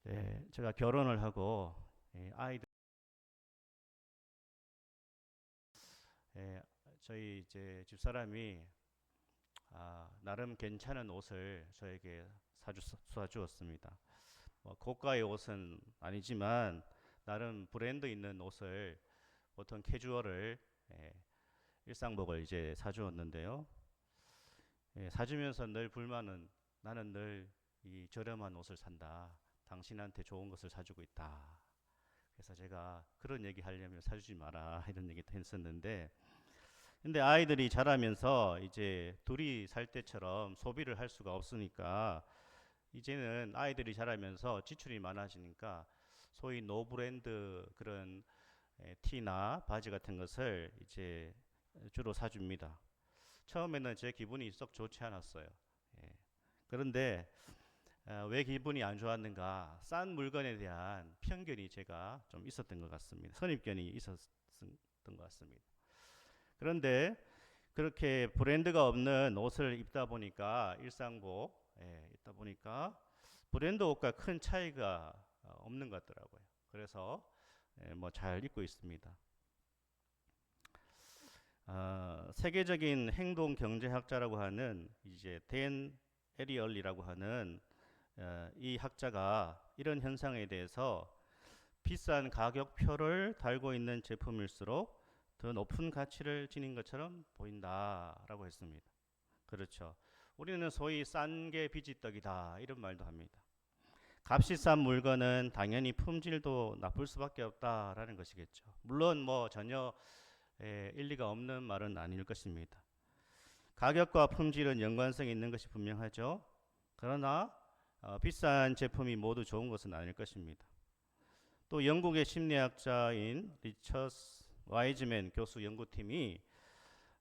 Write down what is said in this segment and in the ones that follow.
네, 제가 결혼을 하고 아이들 예, 저희 이제 집사람이 나름 괜찮은 옷을 저에게 사주었습니다. 뭐 고가의 옷은 아니지만 나름 브랜드 있는 옷을 보통 캐주얼을 예, 일상복을 이제 사주었는데요. 사주면서 늘 불만은 나는 늘 이 저렴한 옷을 산다. 당신한테 좋은 것을 사주고 있다. 그래서 제가 그런 얘기 하려면 사주지 마라 이런 얘기도 했었는데 근데 아이들이 자라면서 이제 둘이 살 때처럼 소비를 할 수가 없으니까 이제는 아이들이 자라면서 지출이 많아지니까 소위 노브랜드 그런 티나 바지 같은 것을 이제 주로 사줍니다. 처음에는 제 기분이 썩 좋지 않았어요. 예. 그런데 왜 기분이 안 좋았는가? 싼 물건에 대한 편견이 제가 좀 있었던 것 같습니다. 선입견이 있었던 것 같습니다. 그런데 그렇게 브랜드가 없는 옷을 입다 보니까 일상복 입다 보니까 브랜드 옷과 큰 차이가 없는 것 같더라고요. 그래서 뭐 잘 입고 있습니다. 세계적인 행동 경제학자라고 하는 이제 댄 에리얼리라고 하는 이 학자가 이런 현상에 대해서 비싼 가격표를 달고 있는 제품일수록 더 높은 가치를 지닌 것처럼 보인다라고 했습니다. 그렇죠. 우리는 소위 싼 게 비지떡이다 이런 말도 합니다. 값이 싼 물건은 당연히 품질도 나쁠 수밖에 없다라는 것이겠죠. 물론 뭐 전혀 일리가 없는 말은 아닐 것입니다. 가격과 품질은 연관성이 있는 것이 분명하죠. 그러나 비싼 제품이 모두 좋은 것은 아닐 것입니다. 또 영국의 심리학자인 리처스 와이즈맨 교수 연구팀이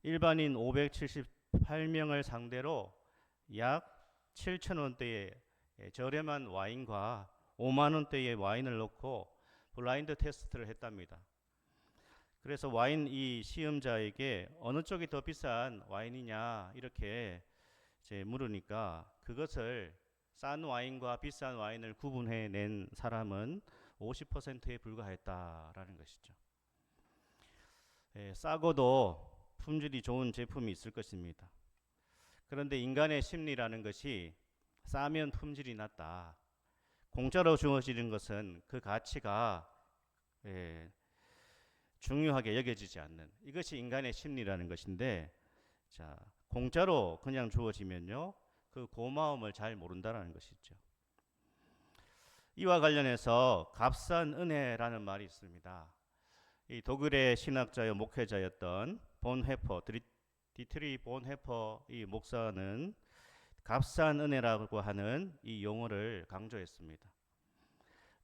일반인 578명을 상대로 약 7천 원대의 저렴한 와인과 5만 원대의 와인을 넣고 블라인드 테스트를 했답니다. 그래서 와인 이 시험자에게 어느 쪽이 더 비싼 와인이냐 이렇게 이제 물으니까 그것을 싼 와인과 비싼 와인을 구분해낸 사람은 50%에 불과했다라는 것이죠. 싸고도 품질이 좋은 제품이 있을 것입니다. 그런데 인간의 심리라는 것이 싸면 품질이 낮다. 공짜로 주어지는 것은 그 가치가 중요하게 여겨지지 않는 이것이 인간의 심리라는 것인데 자 공짜로 그냥 주어지면요 그 고마움을 잘 모른다라는 것이죠. 이와 관련해서 값싼 은혜라는 말이 있습니다. 이 독일의 신학자요 목회자였던 본 헤퍼 디트리 본 헤퍼 이 목사는 값싼 은혜라고 하는 이 용어를 강조했습니다.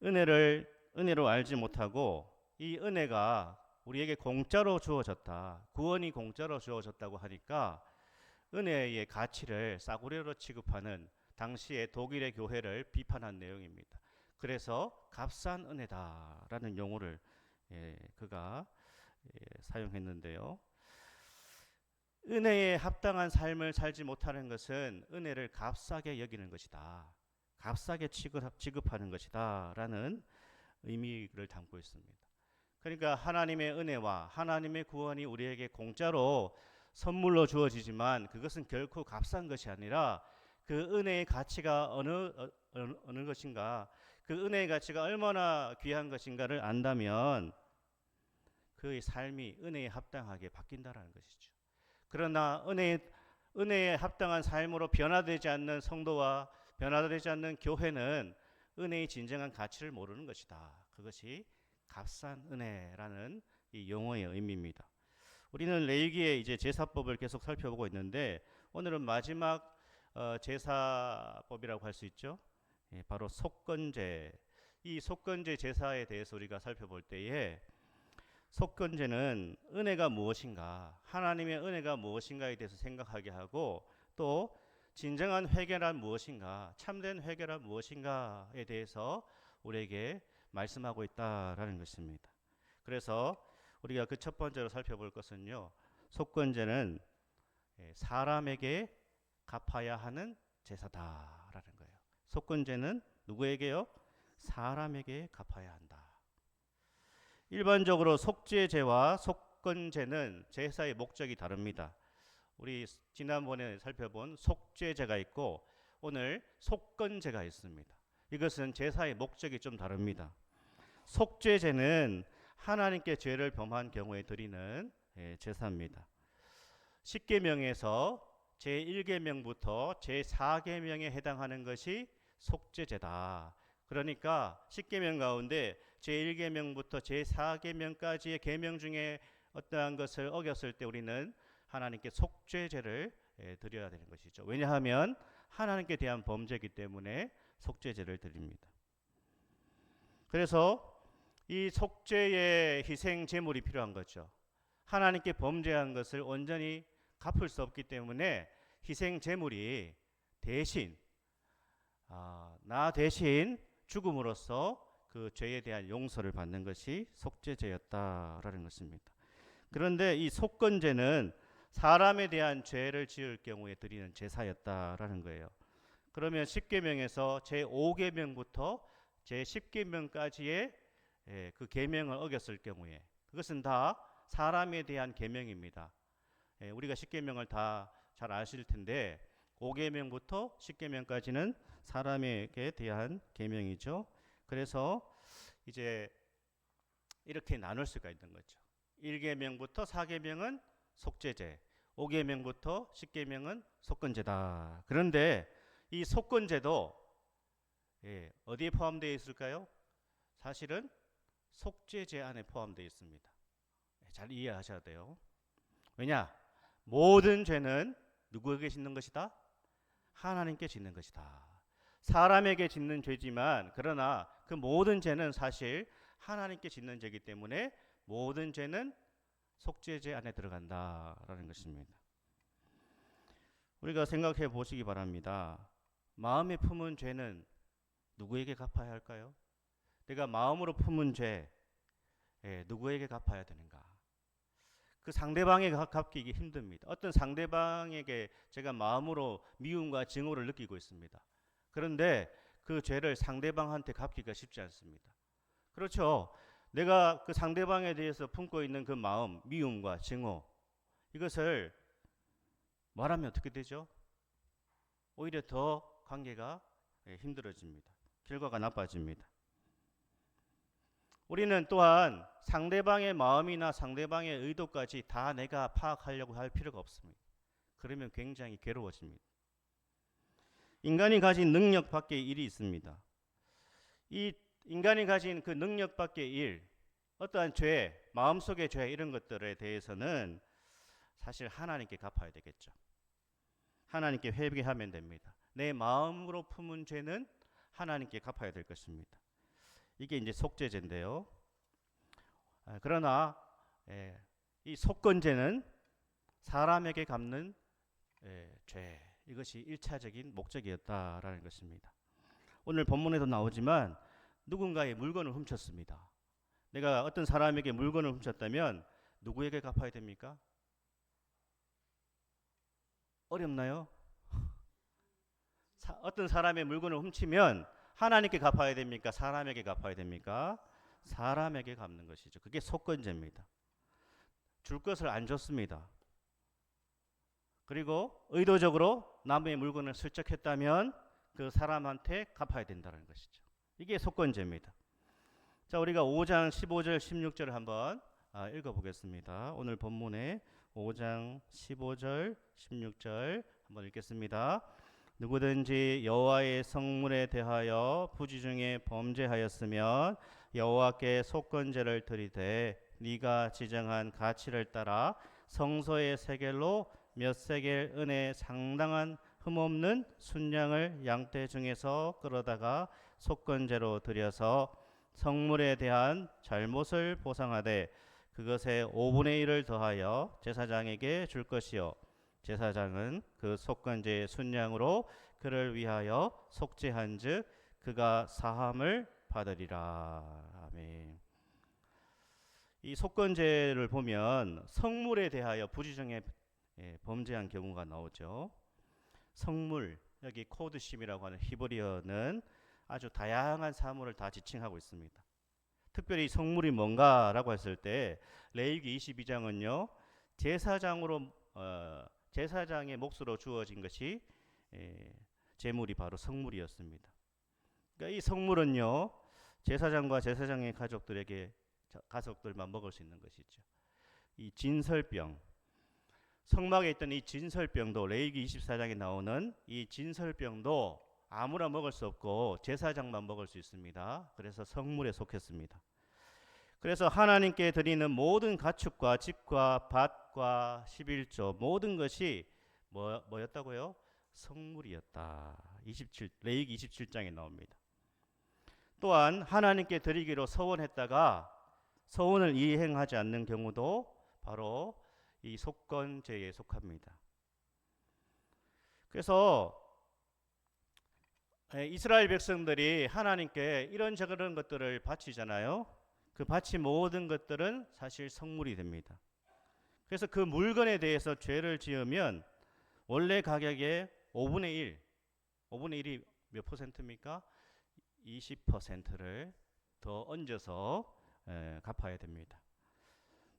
은혜로 알지 못하고 이 은혜가 우리에게 공짜로 주어졌다. 구원이 공짜로 주어졌다고 하니까 은혜의 가치를 싸구려로 취급하는 당시의 독일의 교회를 비판한 내용입니다. 그래서 값싼 은혜다라는 용어를 그가 사용했는데요. 은혜에 합당한 삶을 살지 못하는 것은 은혜를 값싸게 여기는 것이다. 값싸게 취급하는 것이다. 라는 의미를 담고 있습니다. 그러니까 하나님의 은혜와 하나님의 구원이 우리에게 공짜로 선물로 주어지지만 그것은 결코 값싼 것이 아니라 그 은혜의 가치가 어느 것인가, 그 은혜의 가치가 얼마나 귀한 것인가를 안다면 그의 삶이 은혜에 합당하게 바뀐다라는 것이죠. 그러나 은혜에 합당한 삶으로 변화되지 않는 성도와 변화되지 않는 교회는 은혜의 진정한 가치를 모르는 것이다. 그것이 값싼 은혜라는 이 용어의 의미입니다. 우리는 레위기의 이제 제사법을 계속 살펴보고 있는데 오늘은 마지막 제사법이라고 할 수 있죠. 바로 속건제. 이 속건제 제사에 대해서 우리가 살펴볼 때에 속건제는 은혜가 무엇인가, 하나님의 은혜가 무엇인가에 대해서 생각하게 하고 또 진정한 회개란 무엇인가, 참된 회개란 무엇인가에 대해서 우리에게 말씀하고 있다라는 것입니다. 그래서 우리가 그 첫 번째로 살펴볼 것은요, 속건제는 사람에게 갚아야 하는 제사다라는 거예요. 속건제는 누구에게요? 사람에게 갚아야 한다. 일반적으로 속죄제와 속건제는 제사의 목적이 다릅니다. 우리 지난번에 살펴본 속죄제가 있고 오늘 속건제가 있습니다. 이것은 제사의 목적이 좀 다릅니다. 속죄제는 하나님께 죄를 범한 경우에 드리는 제사입니다. 십계명에서 제1계명부터 제4계명에 해당하는 것이 속죄제다. 그러니까 십계명 가운데 제1계명부터 제4계명까지의 계명 중에 어떠한 것을 어겼을 때 우리는 하나님께 속죄제를 드려야 되는 것이죠. 왜냐하면 하나님께 대한 범죄이기 때문에 속죄제를 드립니다. 그래서 이 속죄의 희생 제물이 필요한 거죠. 하나님께 범죄한 것을 온전히 갚을 수 없기 때문에 희생 제물이 대신 나 대신 죽음으로써 그 죄에 대한 용서를 받는 것이 속죄제였다라는 것입니다. 그런데 이 속건제는 사람에 대한 죄를 지을 경우에 드리는 제사였다라는 거예요. 그러면 십계명에서 제5계명부터 제10계명까지의 그 계명을 어겼을 경우에 그것은 다 사람에 대한 계명입니다. 우리가 십계명을 다 잘 아실 텐데 5계명부터 10계명까지는 사람에게 대한 계명이죠. 그래서 이제 이렇게 나눌 수가 있는 거죠. 1계명부터 4계명은 속죄제, 5계명부터 10계명은 속건제다. 그런데 이 속건제도 어디에 포함되어 있을까요? 사실은 속죄제 안에 포함되어 있습니다. 잘 이해하셔야 돼요. 왜냐? 모든 죄는 누구에게 짓는 것이다? 하나님께 짓는 것이다. 사람에게 짓는 죄지만 그러나 그 모든 죄는 사실 하나님께 짓는 죄이기 때문에 모든 죄는 속죄제 안에 들어간다라는 것입니다. 우리가 생각해 보시기 바랍니다. 마음에 품은 죄는 누구에게 갚아야 할까요? 내가 마음으로 품은 죄 누구에게 갚아야 되는가? 그 상대방에게 갚기 힘듭니다. 어떤 상대방에게 제가 마음으로 미움과 증오를 느끼고 있습니다. 그런데 그 죄를 상대방한테 갚기가 쉽지 않습니다. 그렇죠. 내가 그 상대방에 대해서 품고 있는 그 마음, 미움과 증오 이것을 말하면 어떻게 되죠? 오히려 더 관계가 힘들어집니다. 결과가 나빠집니다. 우리는 또한 상대방의 마음이나 상대방의 의도까지 다 내가 파악하려고 할 필요가 없습니다. 그러면 굉장히 괴로워집니다. 인간이 가진 능력 밖의 일이 있습니다. 이 인간이 가진 그 능력 밖의 일, 어떠한 죄, 마음속의 죄 이런 것들에 대해서는 사실 하나님께 갚아야 되겠죠. 하나님께 회개하면 됩니다. 내 마음으로 품은 죄는 하나님께 갚아야 될 것입니다. 이게 이제 속죄제인데요. 그러나 이 속건제는 사람에게 갚는 죄, 이것이 1차적인 목적이었다라는 것입니다. 오늘 본문에도 나오지만 누군가의 물건을 훔쳤습니다. 내가 어떤 사람에게 물건을 훔쳤다면 누구에게 갚아야 됩니까? 어렵나요? 어떤 사람의 물건을 훔치면 하나님께 갚아야 됩니까? 사람에게 갚아야 됩니까? 사람에게 갚는 것이죠. 그게 속건제입니다. 줄 것을 안 줬습니다. 그리고 의도적으로 남의 물건을 슬쩍했다면 그 사람한테 갚아야 된다는 것이죠. 이게 속건제입니다. 자, 우리가 5장 15절 16절을 한번 읽어보겠습니다. 오늘 본문에 5장 15절 16절 한번 읽겠습니다. 누구든지 여호와의 성물에 대하여 부지 중에 범죄하였으면 여호와께 속건제를 드리되 네가 지정한 가치를 따라 성소의 세겔로 몇 세겔 은에 상당한 흠없는 순양을 양떼 중에서 끌어다가 속건제로 드려서 성물에 대한 잘못을 보상하되 그것의 5분의 1을 더하여 제사장에게 줄 것이요 제사장은 그 속건제의 순양으로 그를 위하여 속죄한즉 그가 사함을 받으리라. 아멘. 이 속건제를 보면 성물에 대하여 부지중에 범죄한 경우가 나오죠. 성물, 여기 코드심이라고 하는 히브리어는 아주 다양한 사물을 다 지칭하고 있습니다. 특별히 성물이 뭔가라고 했을 때 레위기 22장은요 제사장의 몫으로 주어진 것이 제물이 바로 성물이었습니다. 그러니까 이 성물은요 제사장과 제사장의 가족들만 먹을 수 있는 것이죠. 이 진설병, 성막에 있던 이 진설병도 레위기 24장에 나오는 이 진설병도 아무나 먹을 수 없고 제사장만 먹을 수 있습니다. 그래서 성물에 속했습니다. 그래서 하나님께 드리는 모든 가축과 집과 밭과 11조 모든 것이 뭐였다고요? 성물이었다. 레위기 27장에 나옵니다. 또한 하나님께 드리기로 서원했다가 서원을 이행하지 않는 경우도 바로 이 속건제에 속합니다. 그래서 이스라엘 백성들이 하나님께 이런저런 것들을 바치잖아요. 그 바친 모든 것들은 사실 성물이 됩니다. 그래서 그 물건에 대해서 죄를 지으면 원래 가격의 5분의 1이 몇 퍼센트입니까? 20%를 더 얹어서 갚아야 됩니다.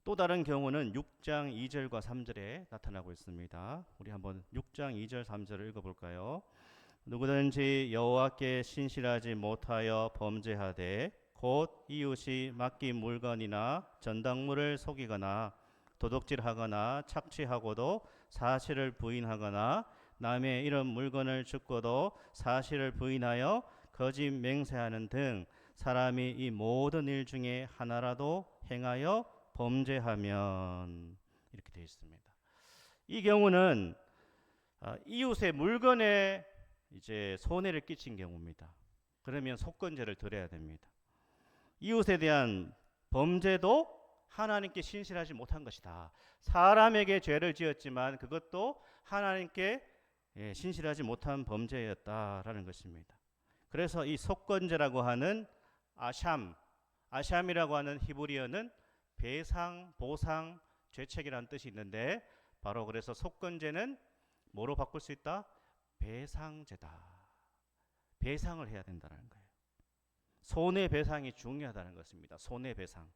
또 다른 경우는 6장 2절과 3절에 나타나고 있습니다. 우리 한번 6장 2절 3절을 읽어볼까요? 누구든지 여호와께 신실하지 못하여 범죄하되 곧 이웃이 맡긴 물건이나 전당물을 속이거나 도둑질하거나 착취하고도 사실을 부인하거나 남의 이런 물건을 줍고도 사실을 부인하여 거짓 맹세하는 등 사람이 이 모든 일 중에 하나라도 행하여 범죄하면 이렇게 되어 있습니다. 이 경우는 이웃의 물건에 이제 손해를 끼친 경우입니다. 그러면 속건제를 드려야 됩니다. 이웃에 대한 범죄도 하나님께 신실하지 못한 것이다. 사람에게 죄를 지었지만 그것도 하나님께 신실하지 못한 범죄였다라는 것입니다. 그래서 이 속건제라고 하는 아샴이라고 하는 히브리어는 배상, 보상, 죄책이라는 뜻이 있는데 바로 그래서 속건제는 뭐로 바꿀 수 있다? 배상제다. 배상을 해야 된다는 거예요. 손해배상이 중요하다는 것입니다. 손해배상.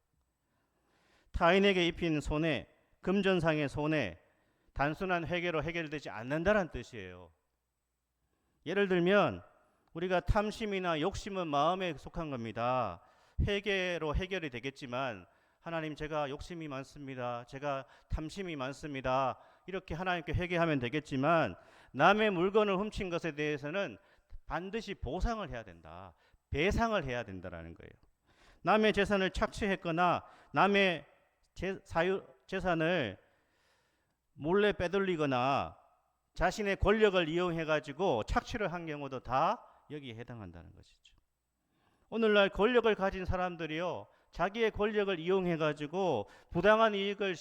타인에게 입힌 손해, 금전상의 손해, 단순한 회계로 해결되지 않는다는 뜻이에요. 예를 들면 우리가 탐심이나 욕심은 마음에 속한 겁니다. 회계로 해결이 되겠지만 하나님 제가 욕심이 많습니다. 제가 탐심이 많습니다. 이렇게 하나님께 회개하면 되겠지만 남의 물건을 훔친 것에 대해서는 반드시 보상을 해야 된다. 배상을 해야 된다라는 거예요. 남의 재산을 착취했거나 남의 재산을 몰래 빼돌리거나 자신의 권력을 이용해가지고 착취를 한 경우도 다 여기에 해당한다는 것이죠. 오늘날 권력을 가진 사람들이요. 자기의 권력을 이용해가지고 부당한 이익을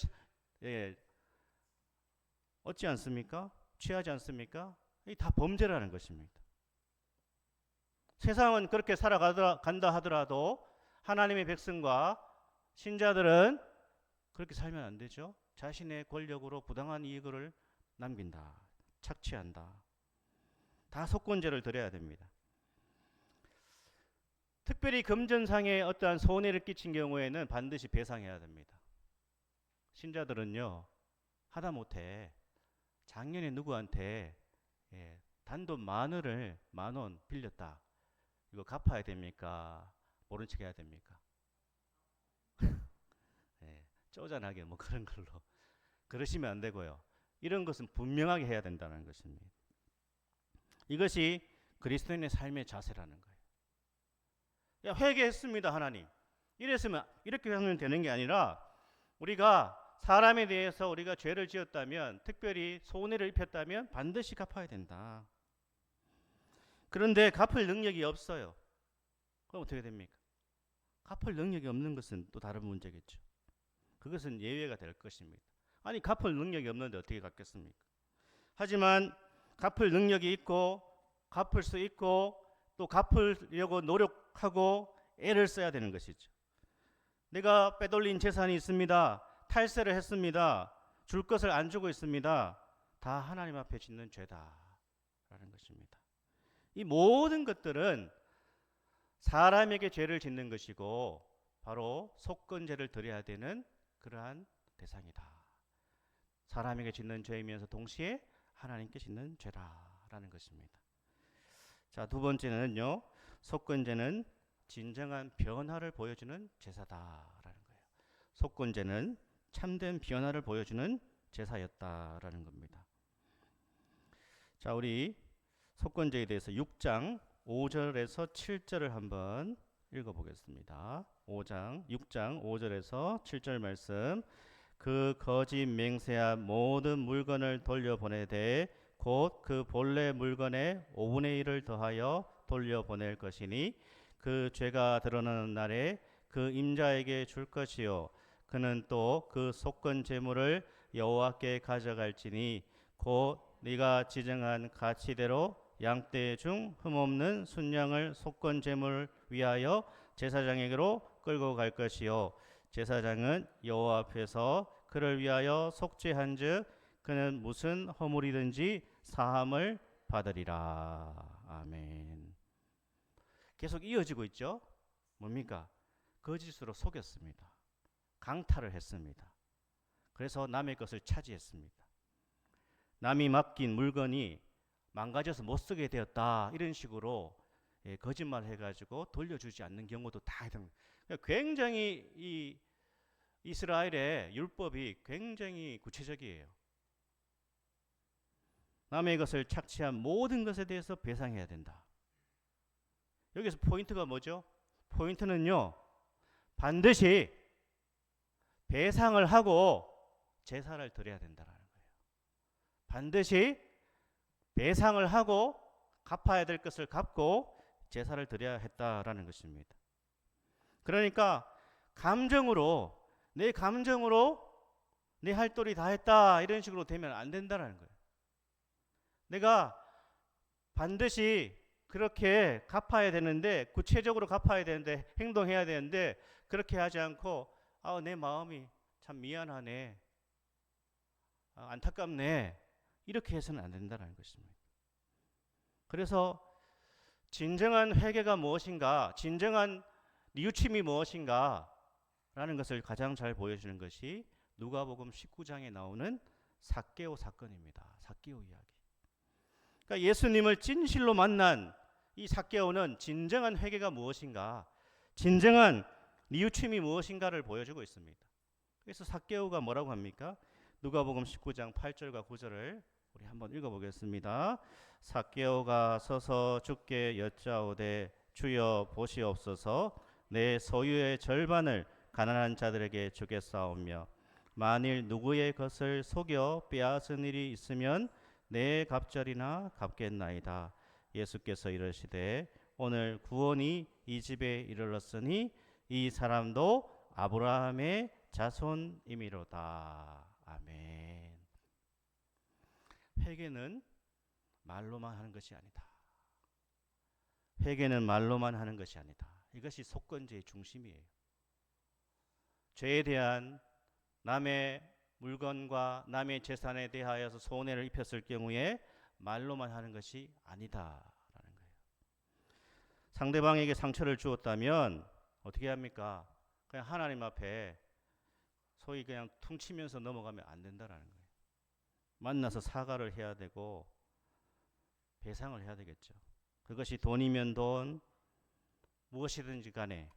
얻지 않습니까? 취하지 않습니까? 이게 다 범죄라는 것입니다. 세상은 그렇게 살아간다 하더라도 하나님의 백성과 신자들은 그렇게 살면 안 되죠. 자신의 권력으로 부당한 이익을 남긴다. 착취한다. 다 속건제를 드려야 됩니다. 특별히 금전상의 어떠한 손해를 끼친 경우에는 반드시 배상해야 됩니다. 신자들은요. 하다못해 작년에 누구한테 단돈 10,000원 빌렸다. 이거 갚아야 됩니까? 모른 척 해야 됩니까? 쪼잔하게 뭐 그런 걸로 그러시면 안 되고요. 이런 것은 분명하게 해야 된다는 것입니다. 이것이 그리스도인의 삶의 자세라는 거예요. 야, 회개했습니다, 하나님. 이랬으면 이렇게 하면 되는 게 아니라 우리가 사람에 대해서 우리가 죄를 지었다면 특별히 손해를 입혔다면 반드시 갚아야 된다. 그런데 갚을 능력이 없어요. 그럼 어떻게 됩니까? 갚을 능력이 없는 것은 또 다른 문제겠죠. 그것은 예외가 될 것입니다. 아니 갚을 능력이 없는데 어떻게 갚겠습니까? 하지만 갚을 능력이 있고 갚을 수 있고 또 갚으려고 노력하고 애를 써야 되는 것이죠. 내가 빼돌린 재산이 있습니다. 탈세를 했습니다. 줄 것을 안 주고 있습니다. 다 하나님 앞에 짓는 죄다라는 것입니다. 이 모든 것들은 사람에게 죄를 짓는 것이고 바로 속건제를 드려야 되는 그러한 대상이다. 사람에게 짓는 죄이면서 동시에 하나님께 짓는 죄라라는 것입니다. 자, 두 번째는요. 속건제는 진정한 변화를 보여주는 제사다라는 거예요. 속건제는 참된 변화를 보여주는 제사였다라는 겁니다. 자, 우리 속건제에 대해서 6장 5절에서 7절을 한번 읽어보겠습니다. 6장 5절에서 7절 말씀. 그 거짓 맹세한 모든 물건을 돌려보내되 곧 그 본래 물건의 5분의 1을 더하여 돌려보낼 것이니 그 죄가 드러나는 날에 그 임자에게 줄 것이요 그는 또 그 속건 제물을 여호와께 가져갈지니 곧 네가 지정한 가치대로 양떼 중 흠없는 순양을 속건 제물 위하여 제사장에게로 끌고 갈 것이요 제사장은 여호와 앞에서 그를 위하여 속죄한즉 그는 무슨 허물이든지 사함을 받으리라. 아멘. 계속 이어지고 있죠. 뭡니까? 거짓으로 속였습니다. 강탈을 했습니다. 그래서 남의 것을 차지했습니다. 남이 맡긴 물건이 망가져서 못 쓰게 되었다 이런 식으로 거짓말 해가지고 돌려주지 않는 경우도 다 있습니다. 굉장히 이 이스라엘의 율법이 굉장히 구체적이에요. 남의 것을 착취한 모든 것에 대해서 배상해야 된다. 여기서 포인트가 뭐죠? 포인트는요, 반드시 배상을 하고 제사를 드려야 된다는 거예요. 반드시 배상을 하고 갚아야 될 것을 갚고 제사를 드려야 했다라는 것입니다. 그러니까 내 감정으로 내 할 도리 다 했다 이런 식으로 되면 안 된다는 거예요. 내가 반드시 그렇게 갚아야 되는데, 구체적으로 갚아야 되는데, 행동해야 되는데 그렇게 하지 않고 내 마음이 참 미안하네, 안타깝네 이렇게 해서는 안 된다는 것입니다. 그래서 진정한 회개가 무엇인가, 진정한 뉘우침이 무엇인가 라는 것을 가장 잘 보여주는 것이 누가복음 19장에 나오는 삭개오 사건입니다. 삭개오 이야기. 그러니까 예수님을 진실로 만난 이 삭개오는 진정한 회개가 무엇인가, 진정한 뉘우침이 무엇인가를 보여주고 있습니다. 그래서 삭개오가 뭐라고 합니까? 누가복음 19장 8절과 9절을 우리 한번 읽어보겠습니다. 삭개오가 서서 주께 여짜오되 주여 보시옵소서, 내 소유의 절반을 가난한 자들에게 주겠사오며 만일 누구의 것을 속여 빼앗은 일이 있으면 내 갑절이나 갚겠나이다. 예수께서 이르시되 오늘 구원이 이 집에 이르렀으니 이 사람도 아브라함의 자손이미로다. 아멘. 회개는 말로만 하는 것이 아니다. 회개는 말로만 하는 것이 아니다. 이것이 속건제의 중심이에요. 죄에 대한 남의 물건과 남의 재산에 대하여서 손해를 입혔을 경우에 말로만 하는 것이 아니다라는 거예요. 상대방에게 상처를 주었다면 어떻게 합니까? 그냥 하나님 앞에 소위 그냥 퉁치면서 넘어가면 안 된다라는 거예요. 만나서 사과를 해야 되고 배상을 해야 되겠죠. 그것이 돈이면 돈, 무엇이든지 간에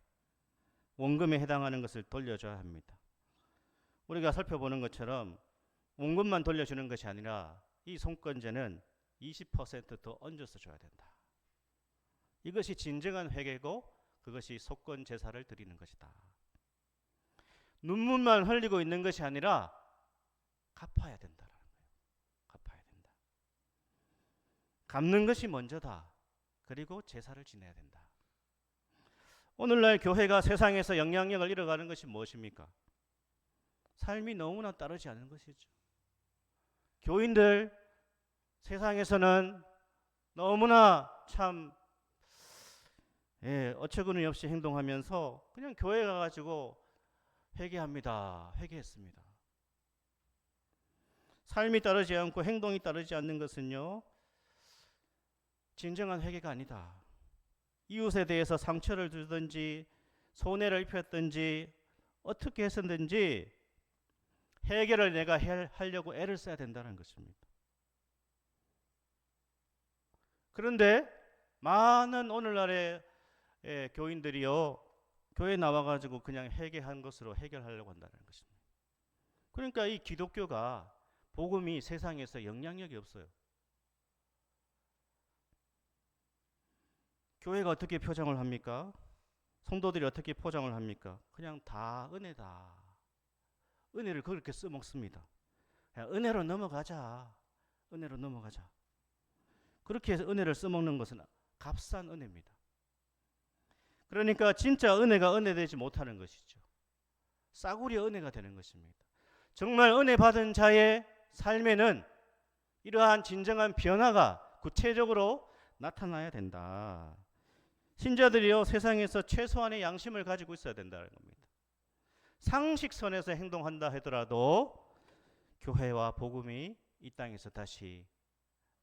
원금에 해당하는 것을 돌려줘야 합니다. 우리가 살펴보는 것처럼 원금만 돌려주는 것이 아니라 이 손건제는 20% 더 얹어서 줘야 된다. 이것이 진정한 회개고 그것이 속건 제사를 드리는 것이다. 눈물만 흘리고 있는 것이 아니라 갚아야 된다라는 거예요. 갚아야 된다. 갚는 것이 먼저다. 그리고 제사를 지내야 된다. 오늘날 교회가 세상에서 영향력을 잃어가는 것이 무엇입니까? 삶이 너무나 따르지 않는 것이죠. 교인들 세상에서는 너무나 참 어처구니 없이 행동하면서 그냥 교회 가가지고 회개합니다. 회개했습니다. 삶이 따르지 않고 행동이 따르지 않는 것은요, 진정한 회개가 아니다. 이웃에 대해서 상처를 주든지 손해를 입혔든지 어떻게 했었든지 해결을 내가 하려고 애를 써야 된다는 것입니다. 그런데 많은 오늘날의 교인들이요, 교회 나와가지고 그냥 회개한 것으로 해결하려고 한다는 것입니다. 그러니까 이 기독교가, 복음이 세상에서 영향력이 없어요. 교회가 어떻게 표장을 합니까? 성도들이 어떻게 포장을 합니까? 그냥 다 은혜다. 은혜를 그렇게 써먹습니다. 은혜로 넘어가자. 은혜로 넘어가자. 그렇게 해서 은혜를 써먹는 것은 값싼 은혜입니다. 그러니까 진짜 은혜가 은혜되지 못하는 것이죠. 싸구려 은혜가 되는 것입니다. 정말 은혜 받은 자의 삶에는 이러한 진정한 변화가 구체적으로 나타나야 된다. 신자들이요, 세상에서 최소한의 양심을 가지고 있어야 된다는 겁니다. 상식선에서 행동한다 하더라도 교회와 복음이 이 땅에서 다시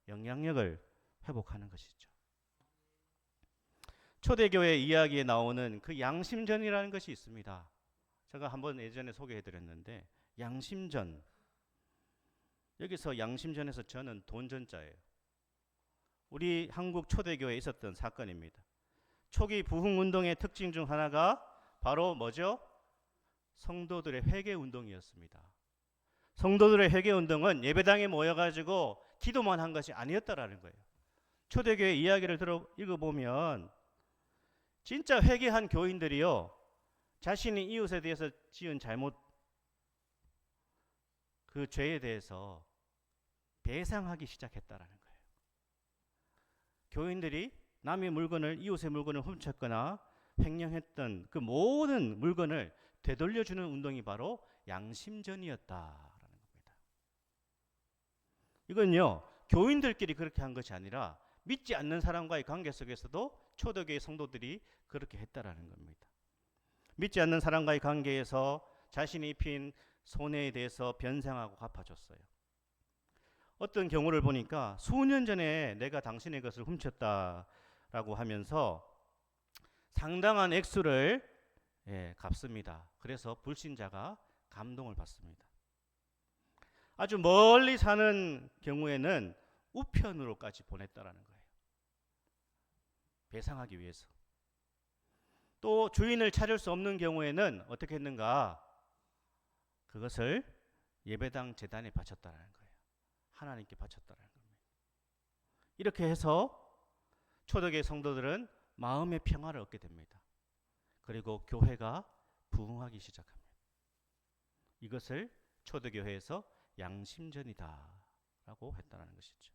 영향력을 회복하는 것이죠. 초대교회 이야기에 나오는 그 양심전이라는 것이 있습니다. 제가 한번 예전에 소개해드렸는데, 양심전. 여기서 양심전에서 전은 돈전자예요. 우리 한국 초대교회에 있었던 사건입니다. 초기 부흥운동의 특징 중 하나가 바로 뭐죠? 성도들의 회개운동이었습니다. 성도들의 회개운동은 예배당에 모여가지고 기도만 한 것이 아니었다라는 거예요. 초대교회 이야기를 읽어보면 진짜 회개한 교인들이요, 자신이 이웃에 대해서 지은 잘못, 그 죄에 대해서 배상하기 시작했다라는 거예요. 교인들이 남의 물건을, 이웃의 물건을 훔쳤거나 횡령했던 그 모든 물건을 되돌려주는 운동이 바로 양심전이었다라는 겁니다. 이건요, 교인들끼리 그렇게 한 것이 아니라 믿지 않는 사람과의 관계 속에서도 초대교회 성도들이 그렇게 했다라는 겁니다. 믿지 않는 사람과의 관계에서 자신이 입힌 손해에 대해서 변상하고 갚아줬어요. 어떤 경우를 보니까 수년 전에 내가 당신의 것을 훔쳤다라고 하면서 상당한 액수를 갚습니다. 그래서 불신자가 감동을 받습니다. 아주 멀리 사는 경우에는 우편으로까지 보냈다라는 거예요. 배상하기 위해서. 또 주인을 찾을 수 없는 경우에는 어떻게 했는가? 그것을 예배당 제단에 바쳤다라는 거예요. 하나님께 바쳤다라는 겁니다. 이렇게 해서 초대교회 성도들은 마음의 평화를 얻게 됩니다. 그리고 교회가 부흥하기 시작합니다. 이것을 초대교회에서 양심전이다라고 했다는 것이죠.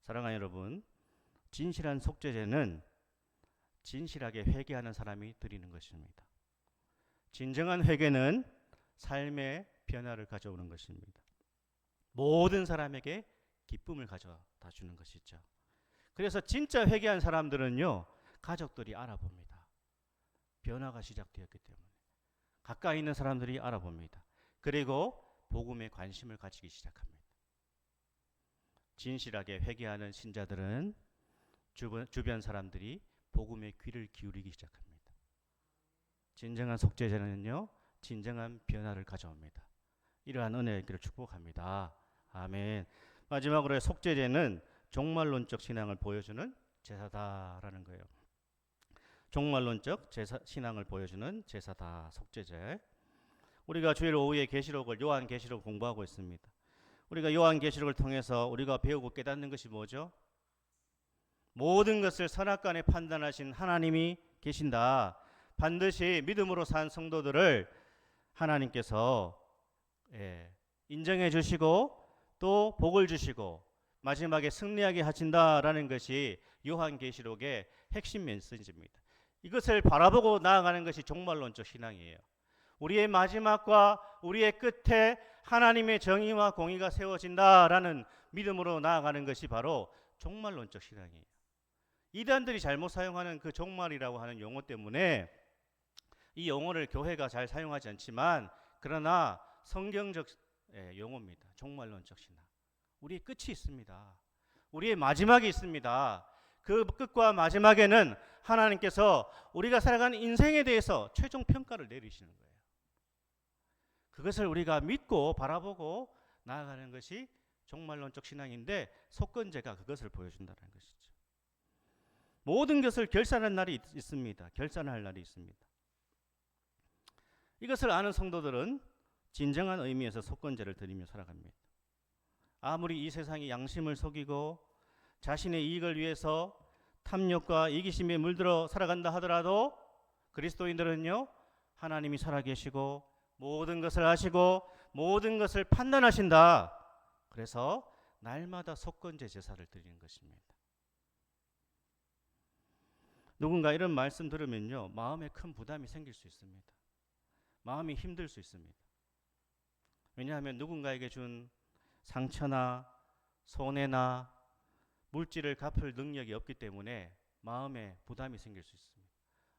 사랑하는 여러분, 진실한 속죄제는 진실하게 회개하는 사람이 드리는 것입니다. 진정한 회개는 삶의 변화를 가져오는 것입니다. 모든 사람에게 기쁨을 가져다 주는 것이죠. 그래서 진짜 회개한 사람들은요, 가족들이 알아봅니다. 변화가 시작되었기 때문에. 가까이 있는 사람들이 알아봅니다. 그리고 복음에 관심을 가지기 시작합니다. 진실하게 회개하는 신자들은 주변 사람들이 복음에 귀를 기울이기 시작합니다. 진정한 속죄제는요, 진정한 변화를 가져옵니다. 이러한 은혜의 길을 축복합니다. 아멘. 마지막으로 속죄제는 종말론적 신앙을 보여주는 제사다라는 거예요. 종말론적 신앙을 보여주는 제사다, 속죄제. 우리가 주일 오후에 계시록을, 요한계시록을 공부하고 있습니다. 우리가 요한계시록을 통해서 우리가 배우고 깨닫는 것이 뭐죠? 모든 것을 선악간에 판단하신 하나님이 계신다. 반드시 믿음으로 산 성도들을 하나님께서 인정해 주시고 또 복을 주시고 마지막에 승리하게 하신다라는 것이 요한계시록의 핵심 메시지입니다. 이것을 바라보고 나아가는 것이 종말론적 신앙이에요. 우리의 마지막과 우리의 끝에 하나님의 정의와 공의가 세워진다라는 믿음으로 나아가는 것이 바로 종말론적 신앙이에요. 이단들이 잘못 사용하는 그 종말이라고 하는 용어 때문에 이 용어를 교회가 잘 사용하지 않지만, 그러나 성경적 용어입니다. 종말론적 신앙. 우리의 끝이 있습니다. 우리의 마지막이 있습니다. 그 끝과 마지막에는 하나님께서 우리가 살아가는 인생에 대해서 최종 평가를 내리시는 거예요. 그것을 우리가 믿고 바라보고 나아가는 것이 종말론적 신앙인데 속건제가 그것을 보여준다는 것이죠. 모든 것을 결산할 날이 있습니다. 결산할 날이 있습니다. 이것을 아는 성도들은 진정한 의미에서 속건제를 드리며 살아갑니다. 아무리 이 세상이 양심을 속이고 자신의 이익을 위해서 탐욕과 이기심에 물들어 살아간다 하더라도 그리스도인들은요, 하나님이 살아계시고 모든 것을 아시고 모든 것을 판단하신다. 그래서 날마다 속건제 제사를 드리는 것입니다. 누군가 이런 말씀 들으면요, 마음에 큰 부담이 생길 수 있습니다. 마음이 힘들 수 있습니다. 왜냐하면 누군가에게 준 상처나 손해나 물질을 갚을 능력이 없기 때문에 마음에 부담이 생길 수 있습니다.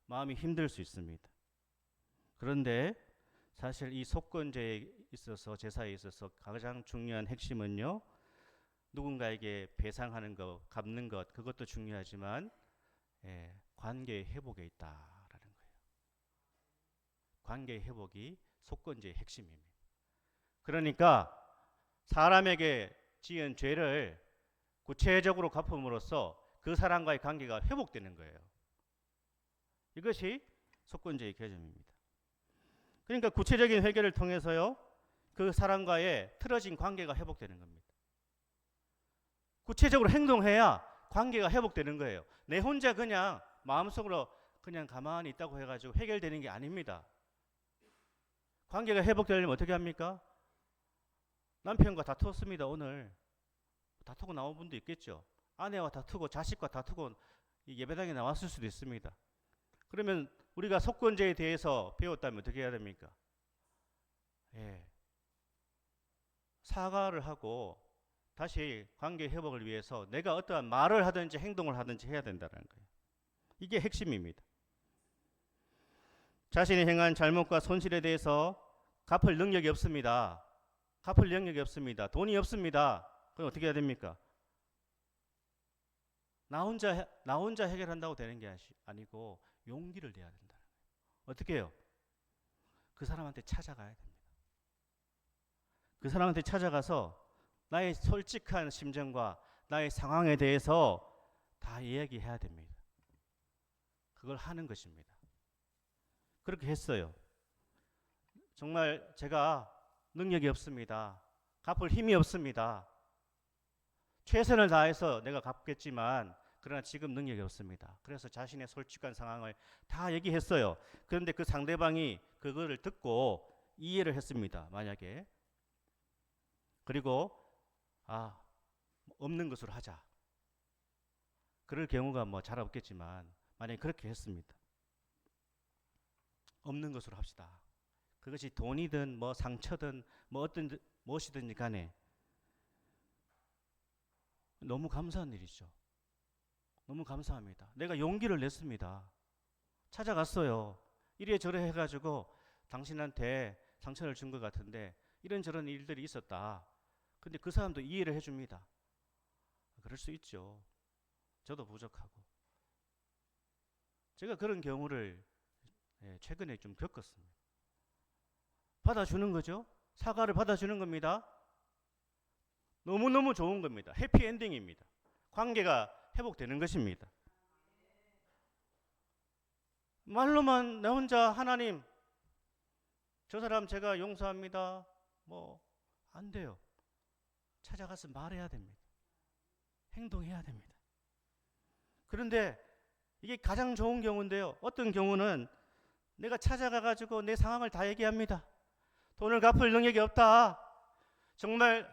마음이 힘들 수 있습니다. 그런데 사실 이 속건제에 있어서, 제사에 있어서 가장 중요한 핵심은요, 누군가에게 배상하는 것, 갚는 것, 그것도 중요하지만 관계의 회복에 있다라는 거예요. 관계의 회복이 속건제의 핵심입니다. 그러니까 사람에게 지은 죄를 구체적으로 갚음으로써 그 사람과의 관계가 회복되는 거예요. 이것이 속건제의 개념입니다. 그러니까 구체적인 회개를 통해서요, 그 사람과의 틀어진 관계가 회복되는 겁니다. 구체적으로 행동해야 관계가 회복되는 거예요. 내 혼자 그냥 마음속으로 그냥 가만히 있다고 해가지고 해결되는 게 아닙니다. 관계가 회복되려면 어떻게 합니까? 남편과 다투었습니다. 오늘 다투고 나온 분도 있겠죠. 아내와 다투고 자식과 다투고 예배당에 나왔을 수도 있습니다. 그러면 우리가 속건제에 대해서 배웠다면 어떻게 해야 됩니까? 사과를 하고 다시 관계 회복을 위해서 내가 어떠한 말을 하든지 행동을 하든지 해야 된다는 거예요. 이게 핵심입니다. 자신이 행한 잘못과 손실에 대해서 갚을 능력이 없습니다. 갚을 능력이 없습니다. 돈이 없습니다. 그럼 어떻게 해야 됩니까? 나 혼자 해결한다고 되는 게 아니고 용기를 내야 된다는 거예요. 어떻게 해요? 그 사람한테 찾아가야 됩니다. 그 사람한테 찾아가서 나의 솔직한 심정과 나의 상황에 대해서 다 이야기해야 됩니다. 그걸 하는 것입니다. 그렇게 했어요. 정말 제가 능력이 없습니다. 갚을 힘이 없습니다. 최선을 다해서 내가 갚겠지만 그러나 지금 능력이 없습니다. 그래서 자신의 솔직한 상황을 다 얘기했어요. 그런데 그 상대방이 그거를 듣고 이해를 했습니다. 만약에. 그리고 없는 것으로 하자. 그럴 경우가 뭐 잘 없겠지만 만약에 그렇게 했습니다. 없는 것으로 합시다. 그것이 돈이든 뭐 상처든 뭐 어떤 무엇이든지 간에 너무 감사한 일이죠. 너무 감사합니다. 내가 용기를 냈습니다. 찾아갔어요. 이래저래 해가지고 당신한테 상처를 준 것 같은데 이런저런 일들이 있었다. 근데 그 사람도 이해를 해줍니다. 그럴 수 있죠. 저도 부족하고. 제가 그런 경우를 최근에 좀 겪었습니다. 받아주는 거죠. 사과를 받아주는 겁니다. 너무너무 좋은 겁니다. 해피엔딩입니다. 관계가 회복되는 것입니다. 말로만 나 혼자 하나님 저 사람 제가 용서합니다. 뭐 안 돼요. 찾아가서 말해야 됩니다. 행동해야 됩니다. 그런데 이게 가장 좋은 경우인데요. 어떤 경우는 내가 찾아가가지고 내 상황을 다 얘기합니다. 돈을 갚을 능력이 없다. 정말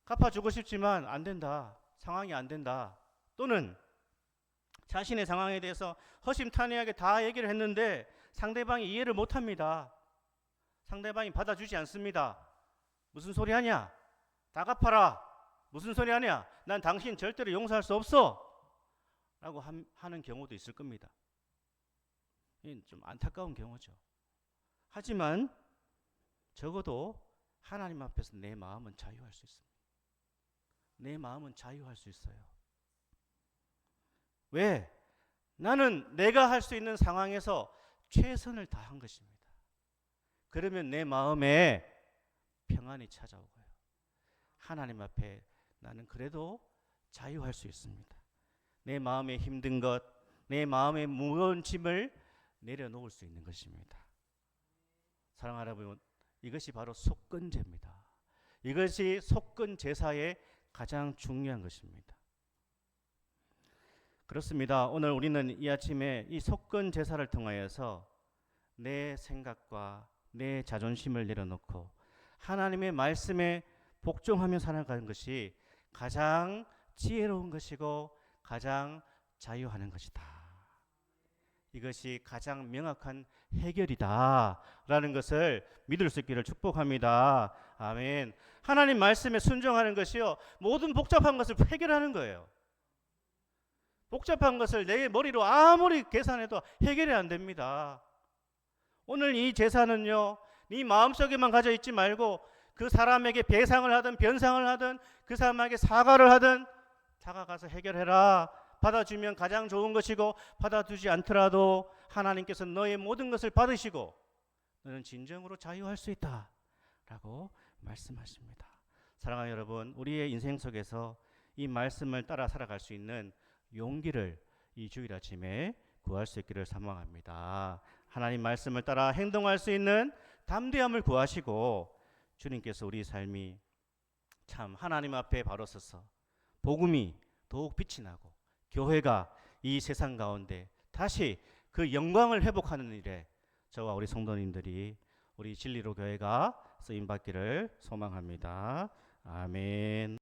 갚아주고 싶지만 안 된다. 상황이 안 된다. 또는 자신의 상황에 대해서 허심탄회하게 다 얘기를 했는데 상대방이 이해를 못합니다. 상대방이 받아주지 않습니다. 무슨 소리 하냐? 다 갚아라. 무슨 소리 하냐? 난 당신 절대로 용서할 수 없어. 라고 하는 경우도 있을 겁니다. 이건 좀 안타까운 경우죠. 하지만 적어도 하나님 앞에서 내 마음은 자유할 수 있습니다. 내 마음은 자유할 수 있어요. 왜? 나는 내가 할 수 있는 상황에서 최선을 다한 것입니다. 그러면 내 마음에 평안이 찾아오고요. 하나님 앞에 나는 그래도 자유할 수 있습니다. 내 마음에 힘든 것, 내 마음에 무거운 짐을 내려놓을 수 있는 것입니다. 사랑하는 여러분, 이것이 바로 속건제입니다. 이것이 속건 제사의 가장 중요한 것입니다. 그렇습니다. 오늘 우리는 이 아침에 이 속건 제사를 통하여서 내 생각과 내 자존심을 내려놓고 하나님의 말씀에 복종하며 살아가는 것이 가장 지혜로운 것이고 가장 자유하는 것이다. 이것이 가장 명확한 해결이다 라는 것을 믿을 수 있기를 축복합니다. 아멘. 하나님 말씀에 순종하는 것이요, 모든 복잡한 것을 해결하는 거예요. 복잡한 것을 내 머리로 아무리 계산해도 해결이 안 됩니다. 오늘 이 제사는요, 네 마음속에만 가져 있지 말고 그 사람에게 배상을 하든 변상을 하든 그 사람에게 사과를 하든 다가가서 해결해라. 받아주면 가장 좋은 것이고 받아주지 않더라도 하나님께서 너의 모든 것을 받으시고 너는 진정으로 자유할 수 있다 라고 말씀하십니다. 사랑하는 여러분, 우리의 인생 속에서 이 말씀을 따라 살아갈 수 있는 용기를 이 주일 아침에 구할 수 있기를 사모합니다. 하나님 말씀을 따라 행동할 수 있는 담대함을 구하시고 주님께서 우리 삶이 참 하나님 앞에 바로 서서 복음이 더욱 빛이 나고 교회가 이 세상 가운데 다시 그 영광을 회복하는 일에 저와 우리 성도님들이 우리 진리로 교회가 쓰임받기를 소망합니다. 아멘.